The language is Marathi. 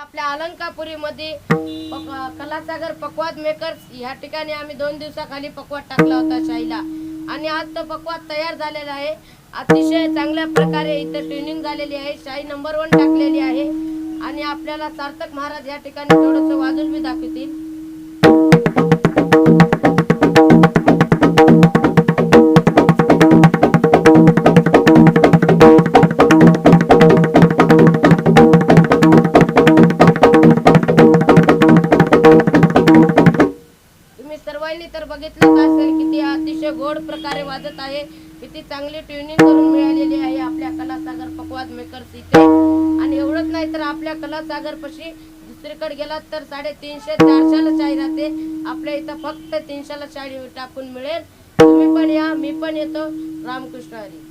आपल्या अलंकापुरीमध्ये कलासागर पकवाद मेकर्स या ठिकाणी आम्ही 2 दिवसाखाली पकवाद टाकला होता शाईला आणि आज तो पकवाद तयार झालेला आहे। अतिशय चांगल्या प्रकारे इथे ट्रेनिंग झालेली आहे। शाई नंबर 1 टाकलेली आहे आणि आपल्याला सार्थक महाराज या ठिकाणी थोडंसं वाजून बी दाखवतील। तुम्ही सर्वांनी तर बघितलं असेल किती अतिशय गोड प्रकारे वाजत आहे, किती चांगली ट्युनिंग करून मिळालेली आहे आपल्या कलासागर पकवाद मेकर्स इथे। आणि एवढंच नाही तर आपल्या कलासागर पशी दुसरीकडे गेलात तर 350-400 ला चाय राहते, आपल्या इथं फक्त 300 ला चाय टाकून मिळेल। तुम्ही पण या, मी पण येतो। रामकृष्ण हरी।